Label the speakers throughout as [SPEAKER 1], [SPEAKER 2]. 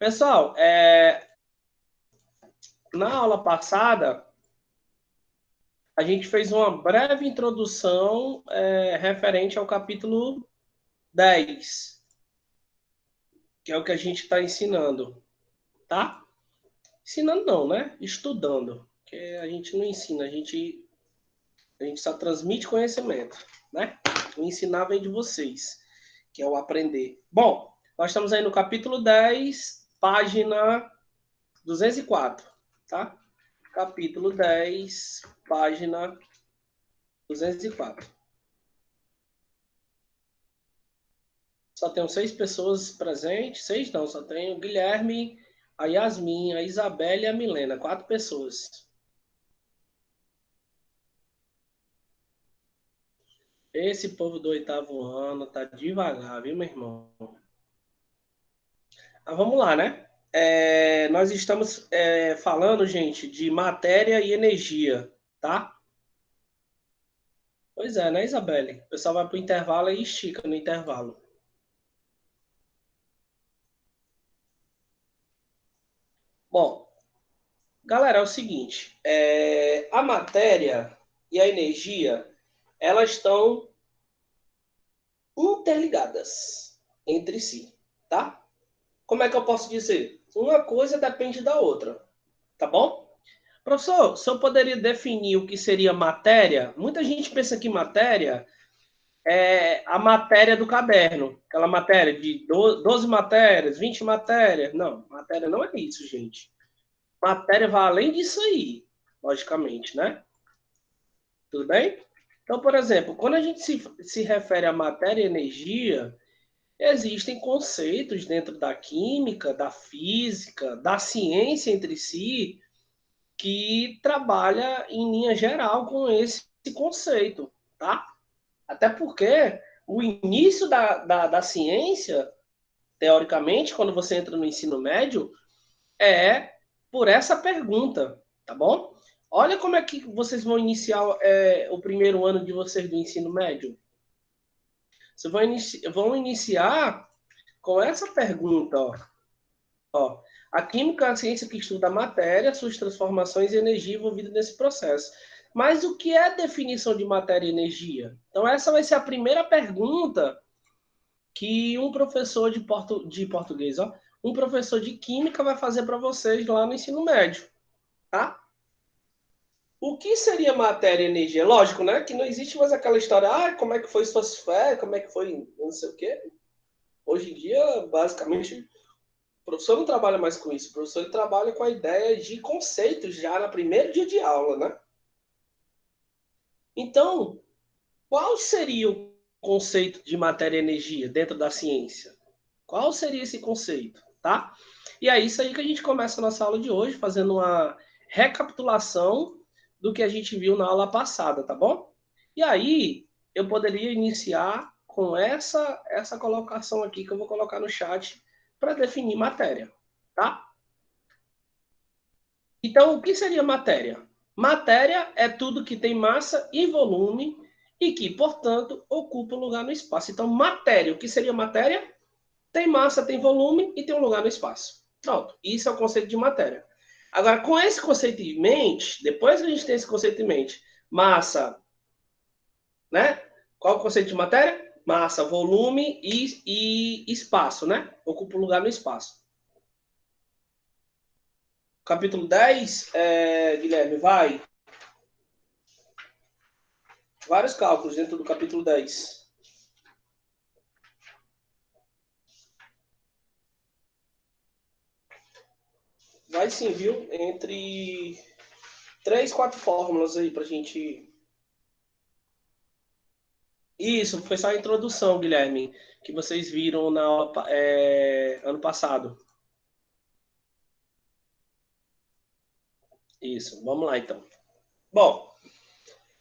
[SPEAKER 1] Pessoal, na aula passada, a gente fez uma breve introdução referente ao capítulo 10, que é o que a gente está ensinando, tá? Ensinando não, né? Estudando, porque a gente não ensina, a gente só transmite conhecimento, né? O ensinar vem de vocês, que é o aprender. Bom, nós estamos aí no capítulo 10, página 204, tá? Capítulo 10, página 204. Só tenho 6 pessoas presentes. 6 não, só tenho o Guilherme, a Yasmin, a Isabela e a Milena. 4 pessoas. Esse povo do 8º ano tá devagar, viu, meu irmão? Mas vamos lá, né? Nós estamos falando, gente, de matéria e energia, tá? Pois é, né, Isabelle? O pessoal vai pro intervalo e estica no intervalo. Bom, galera, é o seguinte: a matéria e a energia, elas estão interligadas entre si, tá? Como é que eu posso dizer? Uma coisa depende da outra, tá bom? Professor, se eu poderia definir o que seria matéria, muita gente pensa que matéria é a matéria do caderno, aquela matéria de 12 matérias, 20 matérias. Não, matéria não é isso, gente. Matéria vai além disso aí, logicamente, né? Tudo bem? Então, por exemplo, quando a gente se refere a matéria e energia, existem conceitos dentro da química, da física, da ciência entre si, que trabalha em linha geral com esse conceito, tá? Até porque o início da ciência, teoricamente, quando você entra no ensino médio, é por essa pergunta, tá bom? Olha como é que vocês vão iniciar o primeiro ano de vocês do ensino médio. Vocês vão iniciar com essa pergunta, ó. Ó, a química é a ciência que estuda a matéria, suas transformações e energia envolvida nesse processo. Mas o que é a definição de matéria e energia? Então, essa vai ser a primeira pergunta que um professor de português, ó, um professor de química vai fazer para vocês lá no ensino médio, tá? O que seria matéria e energia? Lógico, né? Que não existe mais aquela história, como é que foi suas férias, como é que foi não sei o quê. Hoje em dia, basicamente, o professor não trabalha mais com isso. O professor ele trabalha com a ideia de conceitos já no primeiro dia de aula, né? Então, qual seria o conceito de matéria e energia dentro da ciência? Qual seria esse conceito, tá? E é isso aí que a gente começa a nossa aula de hoje, fazendo uma recapitulação do que a gente viu na aula passada, tá bom? E aí, eu poderia iniciar com essa colocação aqui que eu vou colocar no chat para definir matéria, tá? Então, o que seria matéria? Matéria é tudo que tem massa e volume e que, portanto, ocupa um lugar no espaço. Então, matéria, o que seria matéria? Tem massa, tem volume e tem um lugar no espaço. Pronto, isso é o conceito de matéria. Agora, com esse conceito em mente, depois que a gente tem esse conceito em mente, massa, né? Qual é o conceito de matéria? Massa, volume e espaço, né? Ocupa um lugar no espaço. Capítulo 10, Guilherme, vai. Vários cálculos dentro do capítulo 10. Vai sim, viu? Entre 3, 4 fórmulas aí pra gente. Isso, foi só a introdução, Guilherme, que vocês viram na aula, ano passado. Isso, vamos lá então. Bom,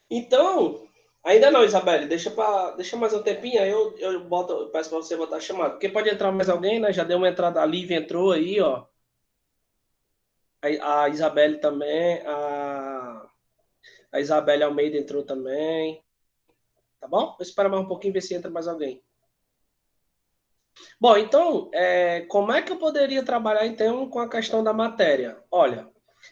[SPEAKER 1] então, ainda não, Isabelle, deixa mais um tempinho, aí eu peço para você botar a chamada. Porque pode entrar mais alguém, né? Já deu uma entrada, a Lívia entrou aí, ó. A Isabelle também, a Isabelle Almeida entrou também. Tá bom? Vou esperar mais um pouquinho, ver se entra mais alguém. Bom, então, como é que eu poderia trabalhar, então, com a questão da matéria? Olha,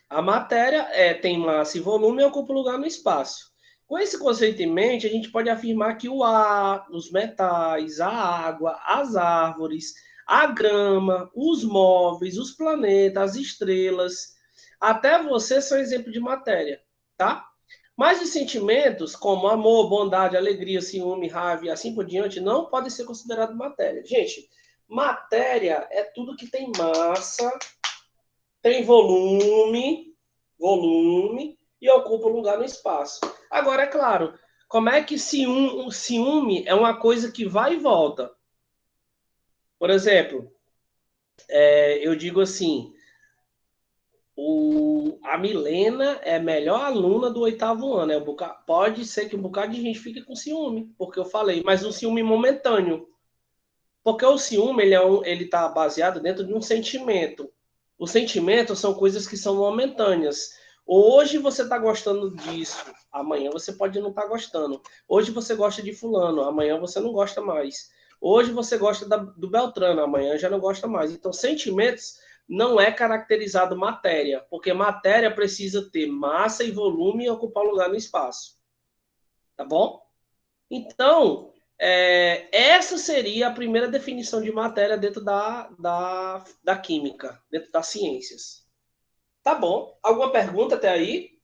[SPEAKER 1] a matéria tem massa e volume e ocupa lugar no espaço. Com esse conceito em mente, a gente pode afirmar que o ar, os metais, a água, as árvores, a grama, os móveis, os planetas, as estrelas, até você são exemplo de matéria, tá? Mas os sentimentos, como amor, bondade, alegria, ciúme, raiva e assim por diante, não podem ser considerados matéria. Gente, matéria é tudo que tem massa, tem volume e ocupa lugar no espaço. Agora, é claro, como é que ciúme é uma coisa que vai e volta? Por exemplo, eu digo assim, a Milena é a melhor aluna do 8º ano. Pode ser que um bocado de gente fique com ciúme, porque eu falei, mas um ciúme momentâneo. Porque o ciúme, ele tá baseado dentro de um sentimento. Os sentimentos são coisas que são momentâneas. Hoje você está gostando disso, amanhã você pode não estar gostando. Hoje você gosta de fulano, amanhã você não gosta mais. Hoje você gosta do Beltrano, amanhã já não gosta mais. Então, sentimentos não é caracterizado matéria, porque matéria precisa ter massa e volume e ocupar lugar no espaço. Tá bom? Então, essa seria a primeira definição de matéria dentro da química, dentro das ciências. Tá bom. Alguma pergunta até aí?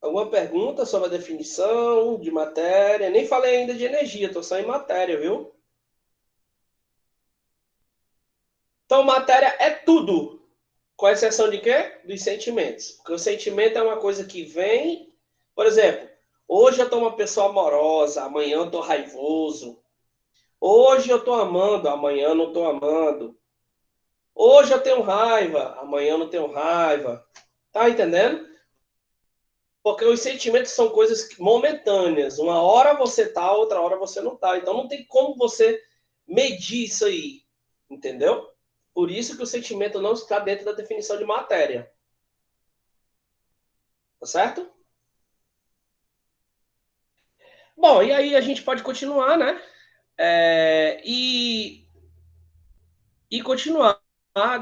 [SPEAKER 1] Alguma pergunta sobre a definição de matéria? Nem falei ainda de energia, estou só em matéria, viu? Então, matéria é tudo, com exceção de quê? Dos sentimentos. Porque o sentimento é uma coisa que vem. Por exemplo, hoje eu estou uma pessoa amorosa, amanhã eu estou raivoso. Hoje eu estou amando, amanhã eu não estou amando. Hoje eu tenho raiva, amanhã eu não tenho raiva. Tá entendendo? Porque os sentimentos são coisas momentâneas. Uma hora você tá, outra hora você não tá. Então não tem como você medir isso aí. Entendeu? Por isso que o sentimento não está dentro da definição de matéria. Tá certo? Bom, e aí a gente pode continuar, né? É, e continuar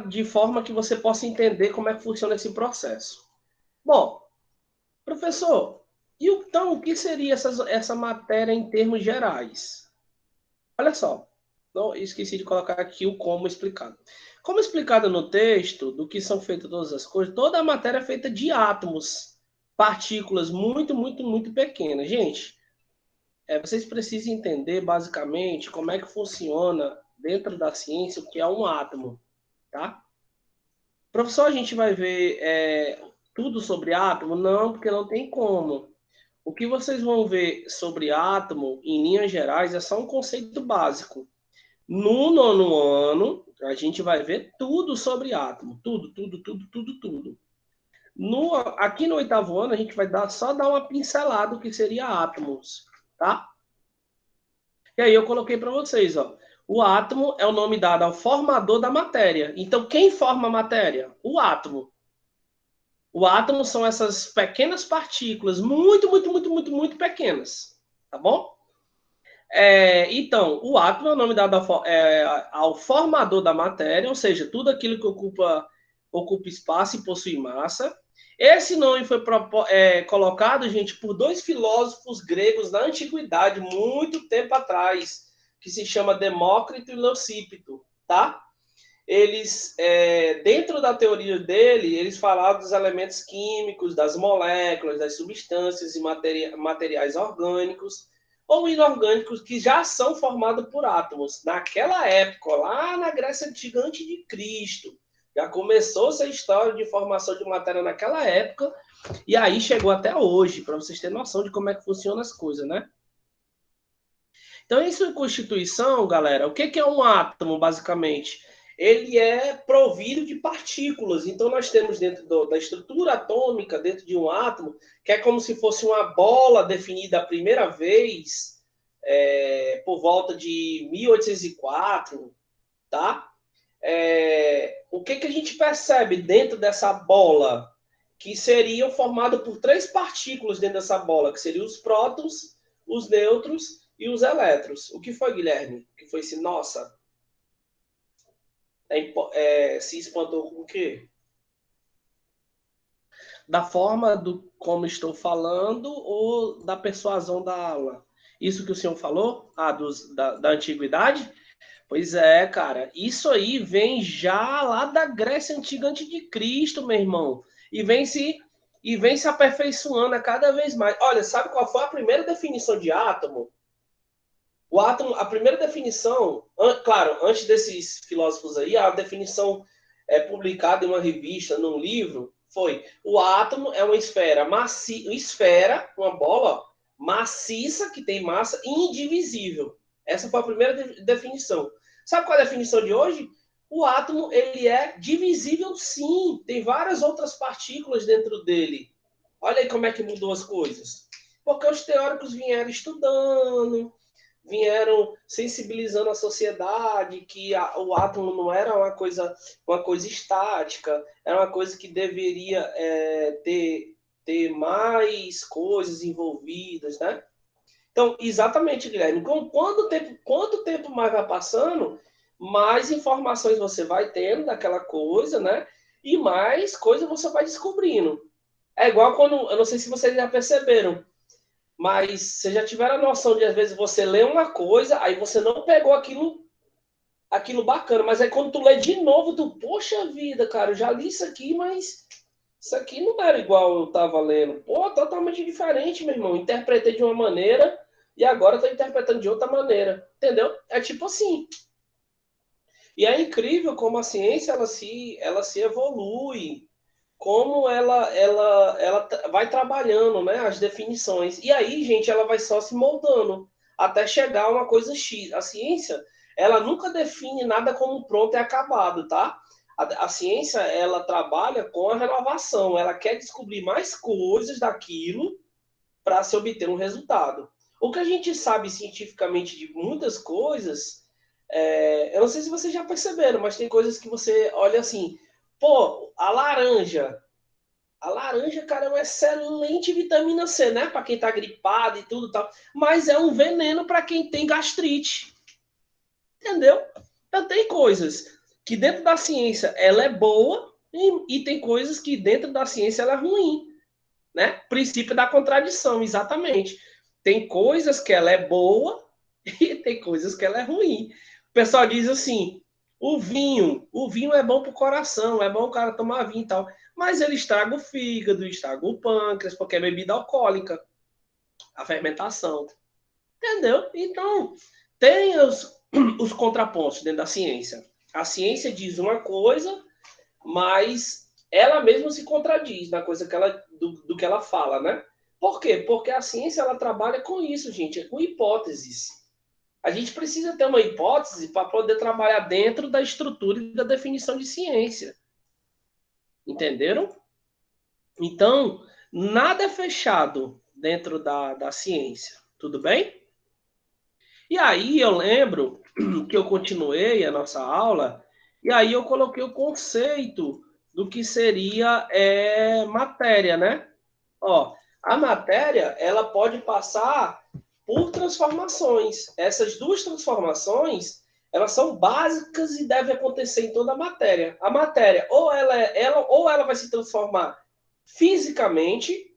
[SPEAKER 1] de forma que você possa entender como é que funciona esse processo. Bom, professor, e então o que seria essa matéria em termos gerais? Olha só, não, esqueci de colocar aqui o como explicado. Como explicado no texto, do que são feitas todas as coisas, toda a matéria é feita de átomos, partículas muito, muito, muito pequenas. Gente, vocês precisam entender basicamente como é que funciona dentro da ciência o que é um átomo, tá? Professor, a gente vai ver tudo sobre átomo? Não, porque não tem como. O que vocês vão ver sobre átomo, em linhas gerais, é só um conceito básico. No 9º ano, a gente vai ver tudo sobre átomo. Tudo, tudo, tudo, tudo, tudo. Aqui no 8º ano, a gente vai só dar uma pincelada do que seria átomos, tá? E aí eu coloquei para vocês, ó. O átomo é o nome dado ao formador da matéria. Então, quem forma a matéria? O átomo. O átomo são essas pequenas partículas, muito, muito, muito, muito, muito pequenas, tá bom? Então, o átomo é o nome dado ao formador da matéria, ou seja, tudo aquilo que ocupa espaço e possui massa. Esse nome foi colocado, gente, por dois filósofos gregos da antiguidade, muito tempo atrás, que se chama Demócrito e Leucípito, tá? Eles, dentro da teoria dele, eles falavam dos elementos químicos, das moléculas, das substâncias e materiais orgânicos ou inorgânicos que já são formados por átomos. Naquela época, lá na Grécia Antiga, antes de Cristo, já começou essa história de formação de matéria naquela época e aí chegou até hoje, para vocês terem noção de como é que funcionam as coisas, né? Então, em sua constituição, galera, o que é um átomo, basicamente? Ele é provido de partículas. Então, nós temos dentro da estrutura atômica, dentro de um átomo, que é como se fosse uma bola definida a primeira vez, por volta de 1804, tá? O que a gente percebe dentro dessa bola? que seriam formados por 3 partículas dentro dessa bola, que seriam os prótons, os nêutrons e os elétrons. O que foi, Guilherme? O que foi esse? Nossa. Se espantou com o quê? Da forma do como estou falando ou da persuasão da aula? Isso que o senhor falou? Da antiguidade? Pois é, cara. Isso aí vem já lá da Grécia Antiga antes de Cristo, meu irmão. E vem se aperfeiçoando a cada vez mais. Olha, sabe qual foi a primeira definição de átomo? O átomo, a primeira definição, claro, antes desses filósofos aí, a definição publicada em uma revista, num livro, foi: o átomo é uma esfera, uma bola maciça, que tem massa, indivisível. Essa foi a primeira definição. Sabe qual é a definição de hoje? O átomo, ele é divisível, sim. Tem várias outras partículas dentro dele. Olha aí como é que mudou as coisas. Porque os teóricos vieram estudando, vieram sensibilizando a sociedade que o átomo não era uma coisa estática, era uma coisa que deveria ter mais coisas envolvidas, né? Então, exatamente, Guilherme. Então, quanto tempo mais vai passando, mais informações você vai tendo daquela coisa, né? E mais coisas você vai descobrindo. É igual quando, eu não sei se vocês já perceberam, mas vocês já tiveram a noção de, às vezes, você lê uma coisa, aí você não pegou aquilo bacana, mas aí quando tu lê de novo, tu, poxa vida, cara, eu já li isso aqui, mas isso aqui não era igual eu tava lendo. Pô, totalmente diferente, meu irmão. Interpretei de uma maneira e agora tô interpretando de outra maneira. Entendeu? É tipo assim. E é incrível como a ciência ela se evolui, como ela vai trabalhando, né, as definições. E aí, gente, ela vai só se moldando até chegar a uma coisa X. A ciência, ela nunca define nada como pronto e acabado, tá? A ciência, ela trabalha com a renovação, ela quer descobrir mais coisas daquilo para se obter um resultado. O que a gente sabe cientificamente de muitas coisas, eu não sei se vocês já perceberam, mas tem coisas que você olha assim, pô, a laranja, cara, é uma excelente vitamina C, né? Para quem tá gripado e tudo e tal. Mas é um veneno para quem tem gastrite. Entendeu? Então tem coisas que dentro da ciência ela é boa e tem coisas que dentro da ciência ela é ruim, né? Princípio da contradição, exatamente. Tem coisas que ela é boa e tem coisas que ela é ruim. O pessoal diz assim: o vinho é bom para o coração, é bom o cara tomar vinho e tal, mas ele estraga o fígado, estraga o pâncreas, porque é bebida alcoólica, a fermentação. Entendeu? Então, tem os contrapontos dentro da ciência. A ciência diz uma coisa, mas ela mesma se contradiz na coisa do que ela fala, né? Por quê? Porque a ciência ela trabalha com isso, gente, com hipóteses. A gente precisa ter uma hipótese para poder trabalhar dentro da estrutura e da definição de ciência. Entenderam? Então, nada é fechado dentro da ciência. Tudo bem? E aí eu lembro que eu continuei a nossa aula, e aí eu coloquei o conceito do que seria matéria, né? Ó, a matéria, ela pode passar por transformações. Essas duas transformações, elas são básicas e devem acontecer em toda a matéria. A matéria, ou ela vai se transformar fisicamente,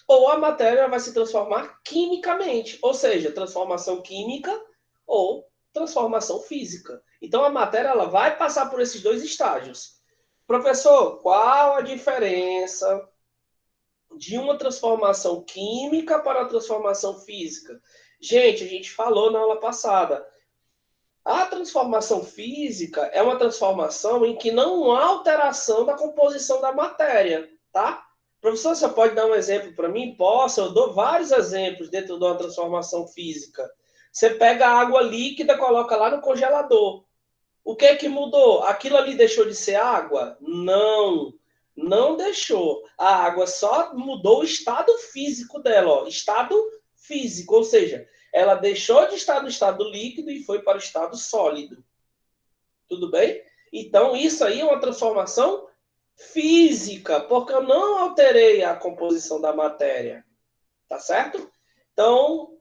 [SPEAKER 1] ou a matéria vai se transformar quimicamente, ou seja, transformação química ou transformação física. Então a matéria ela vai passar por esses dois estágios. Professor, qual a diferença de uma transformação química para a transformação física? Gente, a gente falou na aula passada. A transformação física é uma transformação em que não há alteração da composição da matéria, tá? Professor, você pode dar um exemplo para mim? Posso, eu dou vários exemplos dentro de uma transformação física. Você pega a água líquida, coloca lá no congelador. O que é que mudou? Aquilo ali deixou de ser água? Não, não deixou. A água só mudou o estado físico dela, ó, estado físico, ou seja, ela deixou de estar no estado líquido e foi para o estado sólido. Tudo bem? Então, isso aí é uma transformação física, porque eu não alterei a composição da matéria, tá certo? Então,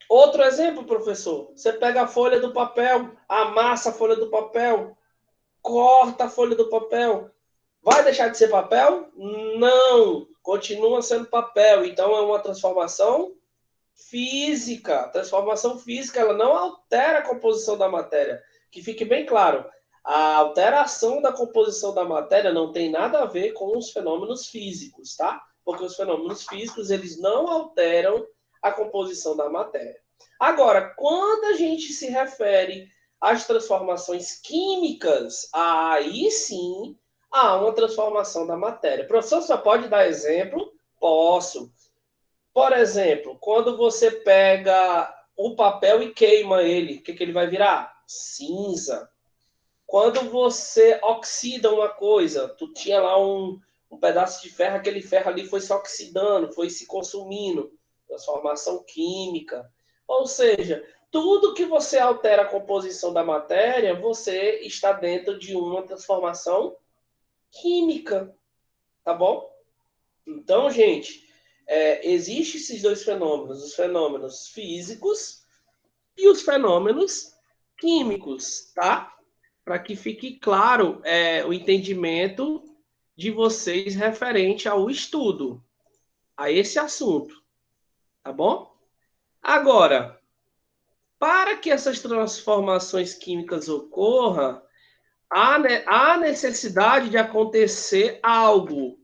[SPEAKER 1] outro exemplo, professor, você pega a folha do papel, amassa a folha do papel, corta a folha do papel, vai deixar de ser papel? Não, continua sendo papel, então é uma transformação física. Transformação física, ela não altera a composição da matéria. Que fique bem claro, a alteração da composição da matéria não tem nada a ver com os fenômenos físicos, tá? Porque os fenômenos físicos, eles não alteram a composição da matéria. Agora, quando a gente se refere às transformações químicas, aí sim há uma transformação da matéria. Professor, só pode dar exemplo? Posso. Por exemplo, quando você pega o papel e queima ele, o que, que ele vai virar? Cinza. Quando você oxida uma coisa, tu tinha lá um pedaço de ferro, aquele ferro ali foi se oxidando, foi se consumindo, transformação química. Ou seja, tudo que você altera a composição da matéria, você está dentro de uma transformação química, tá bom? Então, gente, existem esses dois fenômenos, os fenômenos físicos e os fenômenos químicos, tá? Para que fique claro o entendimento de vocês referente ao estudo, a esse assunto, tá bom? Agora, para que essas transformações químicas ocorram, há necessidade de acontecer algo.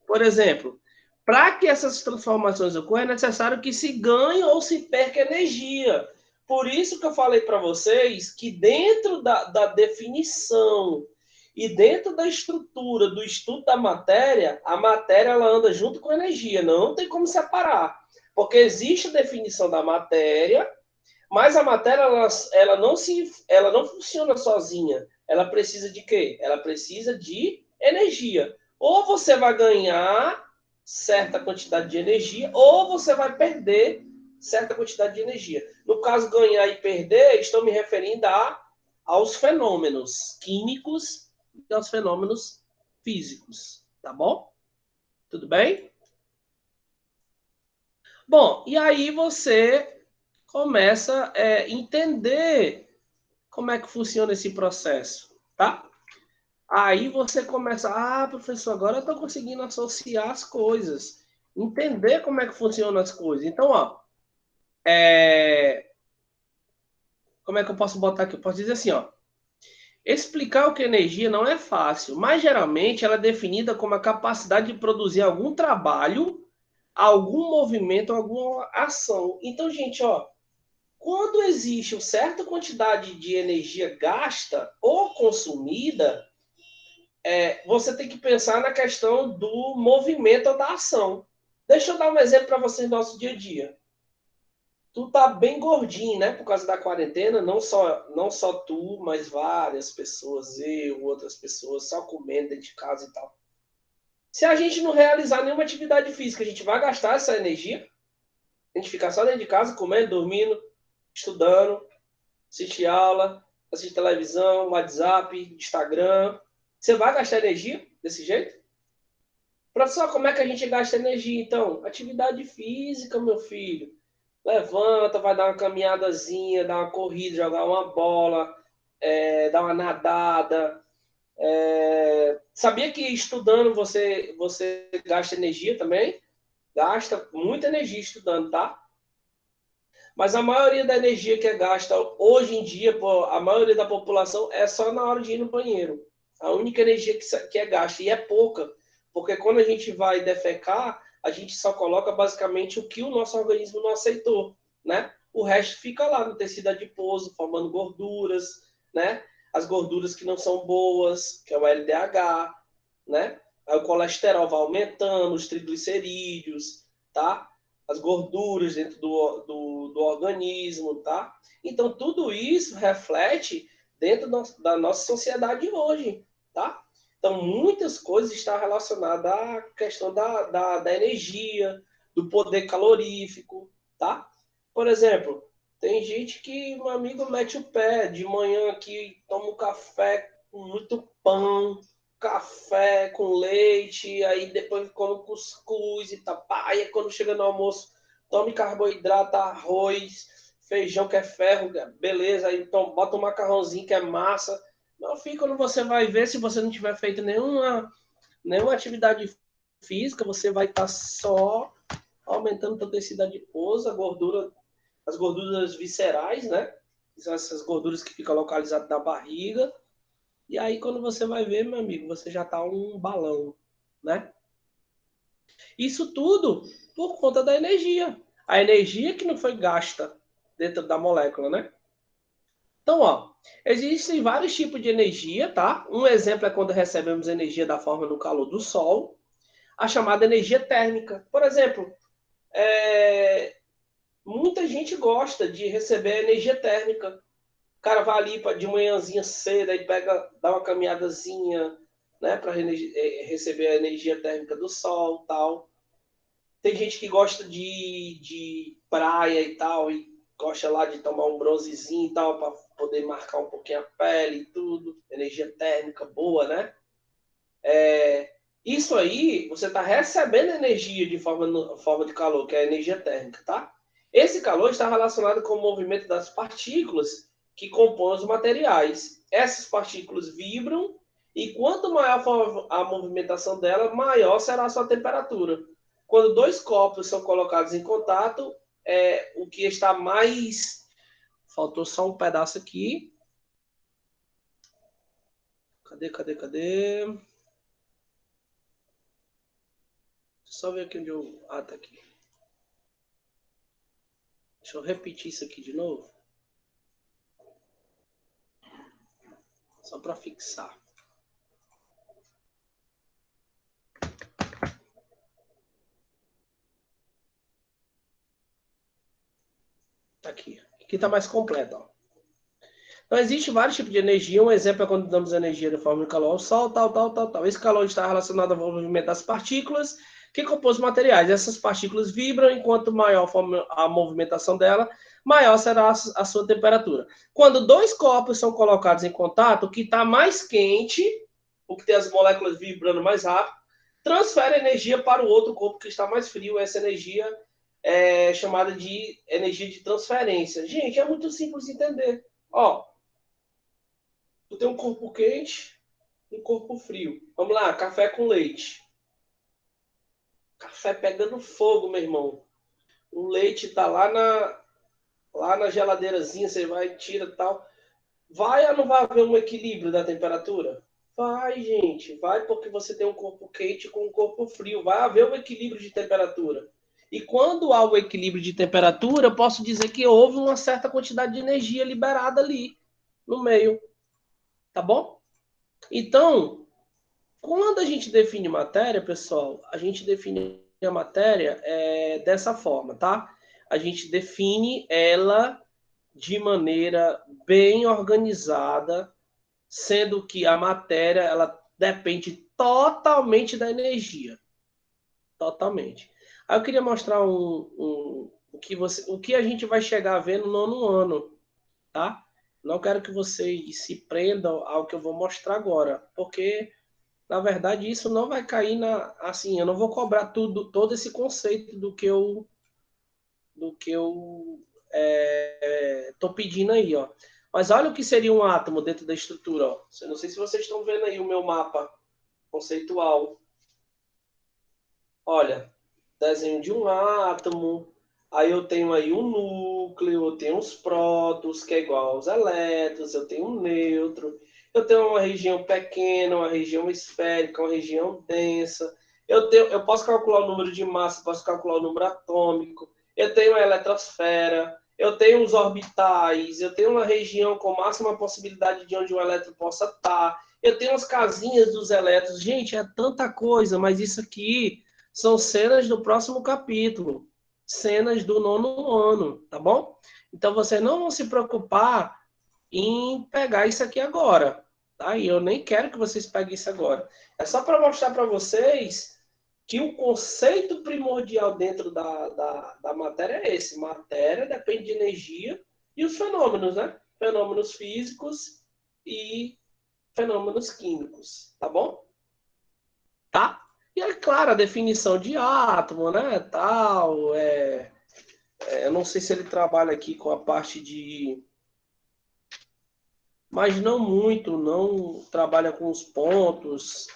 [SPEAKER 1] Por exemplo, para que essas transformações ocorram, é necessário que se ganhe ou se perca energia. Por isso que eu falei para vocês que dentro da definição e dentro da estrutura do estudo da matéria, a matéria ela anda junto com a energia, não tem como separar. Porque existe a definição da matéria, mas a matéria ela não funciona sozinha. Ela precisa de quê? Ela precisa de energia. Ou você vai ganhar certa quantidade de energia, ou você vai perder certa quantidade de energia. No caso, ganhar e perder, estou me referindo aos fenômenos químicos e aos fenômenos físicos. Tá bom? Tudo bem? Bom, e aí você começa a entender como é que funciona esse processo, tá? Aí você começa, professor, agora eu estou conseguindo associar as coisas, entender como é que funcionam as coisas. Então, ó, como é que eu posso botar aqui? Eu posso dizer assim, ó, explicar o que é energia não é fácil, mas geralmente ela é definida como a capacidade de produzir algum trabalho, algum movimento, alguma ação. Então, gente, ó, quando existe uma certa quantidade de energia gasta ou consumida, você tem que pensar na questão do movimento ou da ação. Deixa eu dar um exemplo para vocês do nosso dia a dia. Tu tá bem gordinho, né? Por causa da quarentena, não só tu, mas várias pessoas, eu, outras pessoas, só comendo dentro de casa e tal. Se a gente não realizar nenhuma atividade física, a gente vai gastar essa energia? A gente ficar só dentro de casa, comendo, dormindo, estudando, assistir aula, assistir televisão, WhatsApp, Instagram. Você vai gastar energia desse jeito? Professor, como é que a gente gasta energia, então? Atividade física, meu filho. Levanta, vai dar uma caminhadazinha, dar uma corrida, jogar uma bola, dar uma nadada. Sabia que estudando você gasta energia também? Gasta muita energia estudando, tá? Mas a maioria da energia que é gasta hoje em dia, a maioria da população, é só na hora de ir no banheiro. A única energia que é gasta, e é pouca, porque quando a gente vai defecar, a gente só coloca basicamente o que o nosso organismo não aceitou, né? O resto fica lá no tecido adiposo, formando gorduras, né? As gorduras que não são boas, que é o LDH, né? Aí o colesterol vai aumentando, os triglicerídeos, tá? As gorduras dentro do organismo, tá? Então, tudo isso reflete dentro da nossa sociedade hoje, tá? Então, muitas coisas estão relacionadas à questão da energia, do poder calorífico, tá? Por exemplo, tem gente que, meu amigo, mete o pé de manhã aqui, toma um café com muito pão, café com leite, aí depois come cuscuz e tal. Aí quando chega no almoço, tome carboidrato, arroz, feijão que é ferro, beleza, aí então bota um macarrãozinho que é massa. Meu filho, quando você vai ver, se você não tiver feito nenhuma atividade física, você vai estar só aumentando o tecido adiposo, a gordura, as gorduras viscerais, né? São essas gorduras que ficam localizadas na barriga. E aí, quando você vai ver, meu amigo, você já tá um balão, né? Isso tudo por conta da energia. A energia que não foi gasta dentro da molécula, né? Então, ó, existem vários tipos de energia, tá? Um exemplo é quando recebemos energia da forma do calor do sol, a chamada energia térmica. Por exemplo, muita gente gosta de receber energia térmica. O cara vai ali de manhãzinha cedo, aí pega, dá uma caminhadazinha, né, para receber a energia térmica do sol, tal. Tem gente que gosta de praia e tal, e gosta lá de tomar um bronzezinho e tal, para poder marcar um pouquinho a pele e tudo. Energia térmica boa, né? Isso aí, você está recebendo energia de forma de calor, que é a energia térmica, tá? Esse calor está relacionado com o movimento das partículas que compõem os materiais. Essas partículas vibram e quanto maior for a movimentação dela, maior será a sua temperatura. Quando dois corpos são colocados em contato, o que está mais... Faltou só um pedaço aqui. Cadê? Só ver aqui onde eu... Ah, tá aqui. Deixa eu repetir isso aqui de novo. Só para fixar. Aqui. Aqui está mais completo. Ó. Então, existe vários tipos de energia. Um exemplo é quando damos energia de forma de calor ao sol, tal. Esse calor está relacionado ao movimento das partículas que compõem os materiais. Essas partículas vibram, enquanto maior for a movimentação dela, maior será a sua temperatura. Quando dois corpos são colocados em contato, o que está mais quente, o que tem as moléculas vibrando mais rápido, transfere energia para o outro corpo que está mais frio. Essa energia é chamada de energia de transferência. Gente, é muito simples de entender. Ó, tu tem um corpo quente e um corpo frio. Vamos lá, café com leite. Café pegando fogo, meu irmão. O leite tá lá na geladeirazinha, você vai, tira e tal. Vai ou não vai haver um equilíbrio da temperatura? Vai, gente, vai porque você tem um corpo quente com um corpo frio. Vai haver um equilíbrio de temperatura. E quando há o equilíbrio de temperatura, eu posso dizer que houve uma certa quantidade de energia liberada ali no meio, tá bom? Então, quando a gente define matéria, pessoal, a gente define a matéria dessa forma, tá? A gente define ela de maneira bem organizada, sendo que a matéria ela depende totalmente da energia, totalmente. Aí eu queria mostrar o que a gente vai chegar a ver no nono ano, tá? Não quero que vocês se prendam ao que eu vou mostrar agora, porque na verdade isso não vai cair assim, eu não vou cobrar todo esse conceito do que eu tô pedindo aí, ó. Mas olha o que seria um átomo dentro da estrutura, ó. Eu não sei se vocês estão vendo aí o meu mapa conceitual. Olha, desenho de um átomo, aí eu tenho aí um núcleo, eu tenho os prótons, que é igual aos elétrons, eu tenho um nêutron, eu tenho uma região pequena, uma região esférica, uma região densa, eu posso calcular o número de massa, posso calcular o número atômico, eu tenho a eletrosfera, eu tenho os orbitais, eu tenho uma região com máxima possibilidade de onde o elétron possa estar, eu tenho as casinhas dos elétrons. Gente, é tanta coisa, mas isso aqui são cenas do próximo capítulo, cenas do nono ano, tá bom? Então vocês não vão se preocupar em pegar isso aqui agora, tá? E eu nem quero que vocês peguem isso agora. É só para mostrar para vocês que o conceito primordial dentro da matéria é esse. Matéria depende de energia e os fenômenos, né? Fenômenos físicos e fenômenos químicos, tá bom? tá? E é claro, a definição de átomo, né, tal, eu não sei se ele trabalha aqui com a parte de... Mas não muito, não trabalha com os pontos.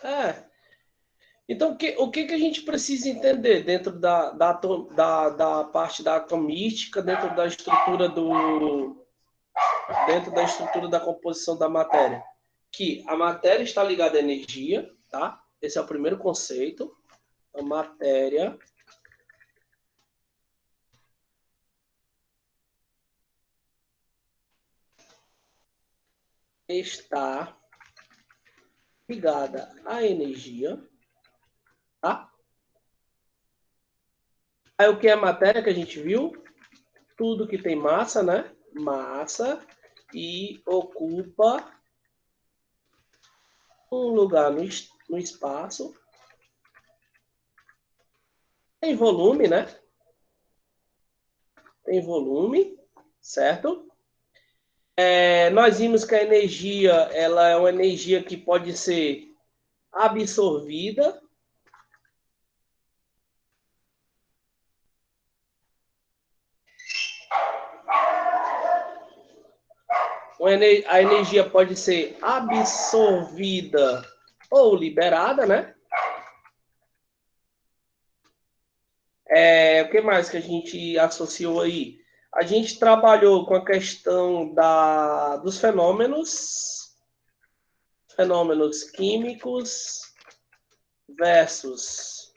[SPEAKER 1] Então, o que a gente precisa entender dentro da parte da atomística, dentro da estrutura da composição da matéria? Que a matéria está ligada à energia, tá? Esse é o primeiro conceito. A matéria está ligada à energia, tá? Aí o que é matéria que a gente viu? Tudo que tem massa, né? Massa e ocupa um lugar no espaço. Tem volume, né? Tem volume, certo? Nós vimos que a energia, ela é uma energia que pode ser absorvida. A energia pode ser absorvida ou liberada, né? O que mais que a gente associou aí? A gente trabalhou com a questão dos fenômenos químicos versus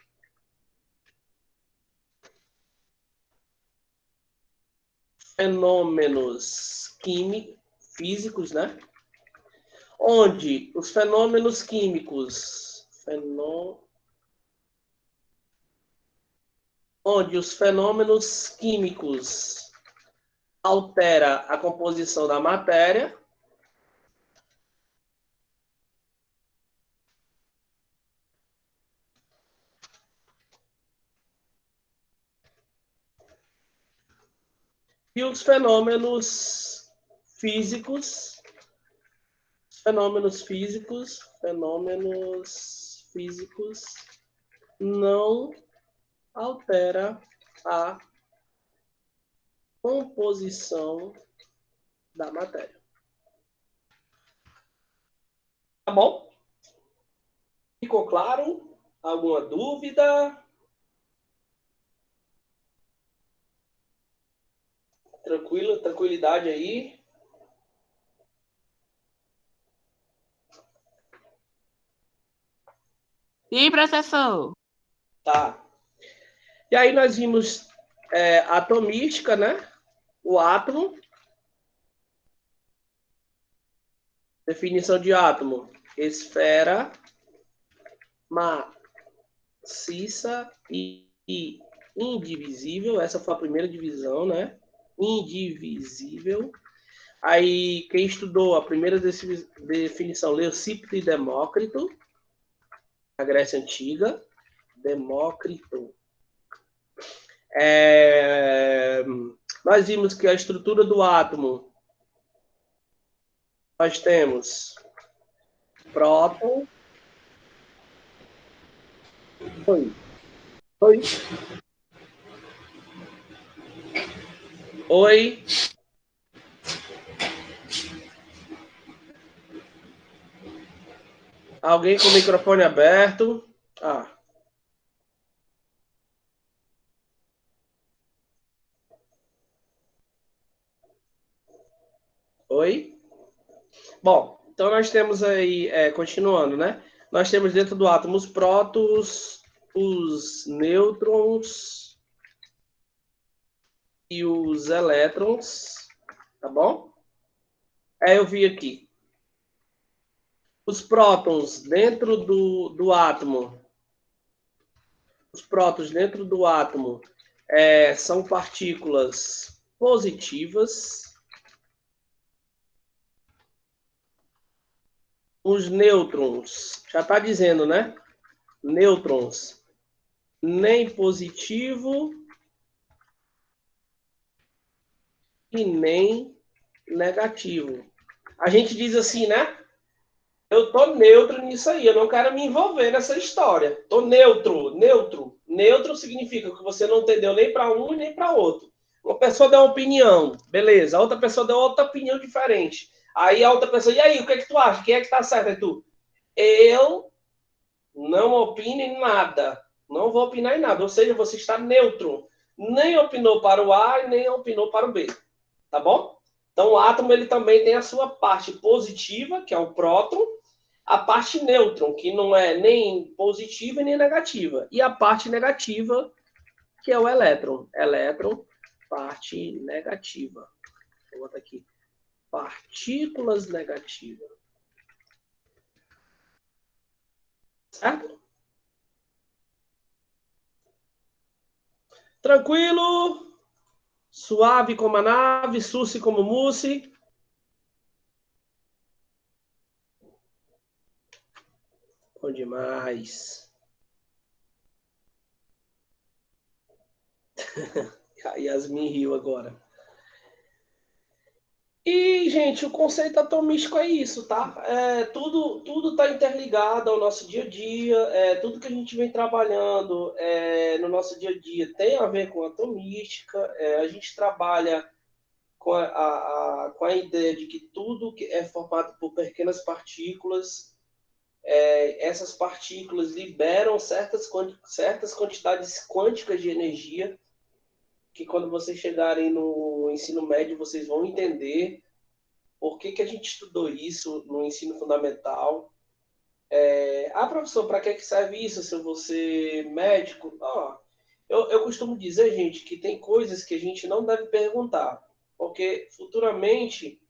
[SPEAKER 1] fenômenos físicos, né? Onde os fenômenos químicos, onde os fenômenos químicos altera a composição da matéria e os físicos, fenômenos físicos não altera a composição da matéria. Tá bom? Ficou claro? Alguma dúvida? Tranquilo, tranquilidade aí?
[SPEAKER 2] Sim, professor.
[SPEAKER 1] Tá. E aí nós vimos atomística, né? O átomo. Definição de átomo. Esfera maciça e indivisível. Essa foi a primeira divisão, né? Indivisível. Aí, quem estudou a primeira definição, Leucíptero e Demócrito, a Grécia Antiga. Demócrito. Nós vimos que a estrutura do átomo, nós temos próton. Oi. Oi. Oi. Alguém com o microfone aberto? Oi? Bom, então nós temos aí, continuando, né? Nós temos dentro do átomo os prótons, os nêutrons e os elétrons, tá bom? Aí eu vi aqui. Os prótons dentro do átomo, os prótons dentro do átomo são partículas positivas. Os nêutrons, já está dizendo, né? Nêutrons, nem positivo e nem negativo. A gente diz assim, né? Eu tô neutro nisso aí, eu não quero me envolver nessa história. Tô neutro, neutro. Neutro significa que você não entendeu nem para um e nem para outro. Uma pessoa deu uma opinião, beleza. A outra pessoa deu outra opinião diferente. Aí a outra pessoa, e aí, o que é que tu acha? Quem é que tá certo? É tu. Eu não opino em nada. Não vou opinar em nada. Ou seja, você está neutro. Nem opinou para o A e nem opinou para o B. Tá bom? Então o átomo ele também tem a sua parte positiva, que é o próton, a parte nêutron, que não é nem positiva nem negativa, e a parte negativa, que é o elétron. Elétron, parte negativa. Vou botar aqui. Partículas negativas. Certo? Tranquilo? Suave como a nave, suci como mousse. Bom demais. A Yasmin riu agora. E, gente, o conceito atomístico é isso, tá? Tudo está interligado ao nosso dia a dia, tudo que a gente vem trabalhando no nosso dia a dia tem a ver com atomística, a gente trabalha com a ideia de que tudo é formado por pequenas partículas, essas partículas liberam certas quantidades quânticas de energia, que quando vocês chegarem no ensino médio vocês vão entender por que a gente estudou isso no ensino fundamental. Professor, para que serve isso se eu vou ser médico? Eu costumo dizer, gente, que tem coisas que a gente não deve perguntar, porque futuramente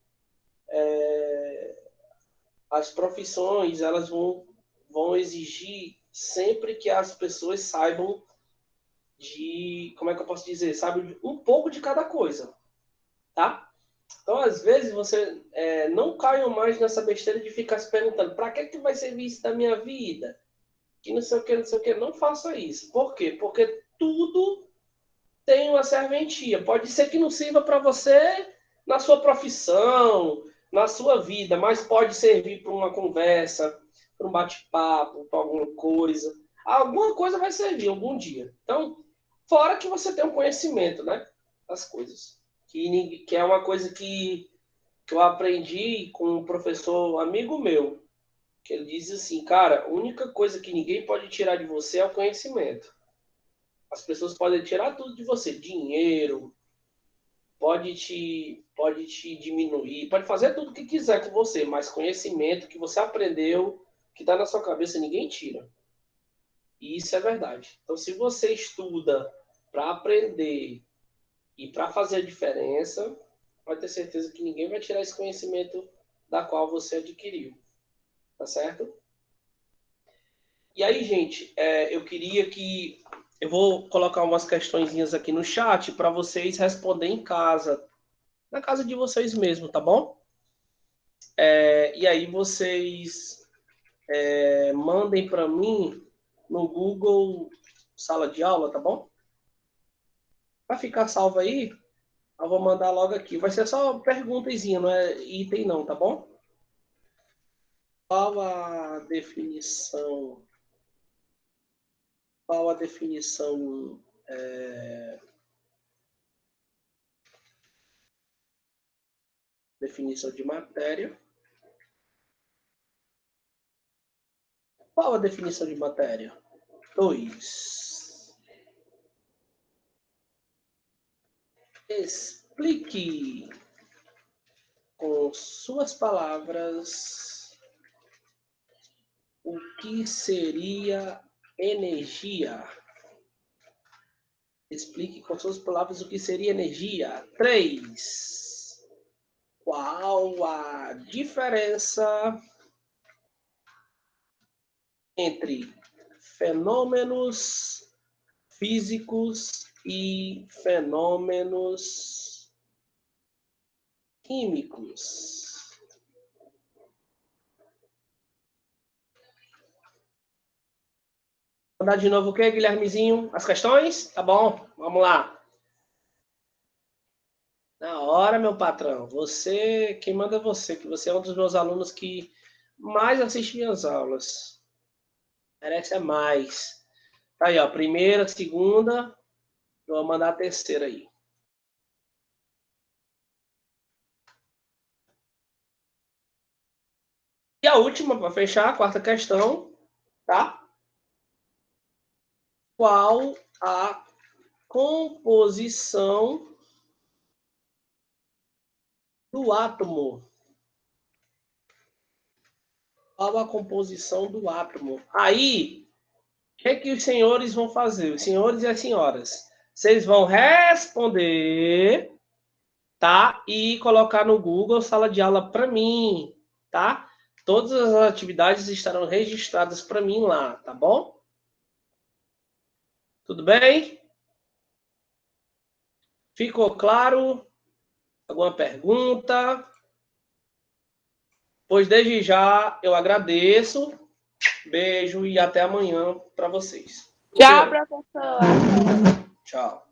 [SPEAKER 1] as profissões elas vão exigir sempre que as pessoas saibam como é que eu posso dizer, sabe, um pouco de cada coisa, tá? Então, às vezes, você não caiam mais nessa besteira de ficar se perguntando para que vai servir isso da minha vida? Que não sei o que, não sei o que. Não faça isso. Por quê? Porque tudo tem uma serventia. Pode ser que não sirva para você na sua profissão, na sua vida, mas pode servir para uma conversa, para um bate-papo, para alguma coisa. Alguma coisa vai servir algum dia. Então, fora que você tem um conhecimento, né, das coisas. Que é uma coisa que eu aprendi com um professor amigo meu, que ele diz assim, cara, a única coisa que ninguém pode tirar de você é o conhecimento. As pessoas podem tirar tudo de você, dinheiro, pode te diminuir, pode fazer tudo o que quiser com você, mas conhecimento que você aprendeu, que está na sua cabeça, ninguém tira. E isso é verdade. Então, se você estuda para aprender e para fazer a diferença, pode ter certeza que ninguém vai tirar esse conhecimento da qual você adquiriu. Tá certo? E aí, gente, eu queria que. Eu vou colocar umas questõezinhas aqui no chat para vocês responderem em casa, na casa de vocês mesmo, tá bom? E aí vocês mandem para mim no Google Sala de Aula, tá bom? Para ficar salvo aí, eu vou mandar logo aqui. Vai ser só perguntazinha, não é item não, tá bom? Qual a definição? Qual a definição? Definição de matéria. Qual a definição de matéria? 2. Explique com suas palavras o que seria energia. Explique com suas palavras o que seria energia. 3. Qual a diferença entre fenômenos físicos e fenômenos químicos? Vou mandar de novo o quê, Guilhermezinho? As questões? Tá bom, vamos lá. Na hora, meu patrão. Quem manda é você, que você é um dos meus alunos que mais assiste minhas aulas. Merece mais. Tá aí, ó. Primeira, segunda. Eu vou mandar a terceira aí. E a última, para fechar, a quarta questão, tá? Qual a composição do átomo? Qual a composição do átomo? Aí, o que os senhores vão fazer? Os senhores e as senhoras. Vocês vão responder, tá? E colocar no Google sala de aula para mim, tá? Todas as atividades estarão registradas para mim lá, tá bom? Tudo bem? Ficou claro? Alguma pergunta? Pois desde já eu agradeço. Beijo e até amanhã para vocês.
[SPEAKER 2] Tchau, professor.
[SPEAKER 1] Tchau.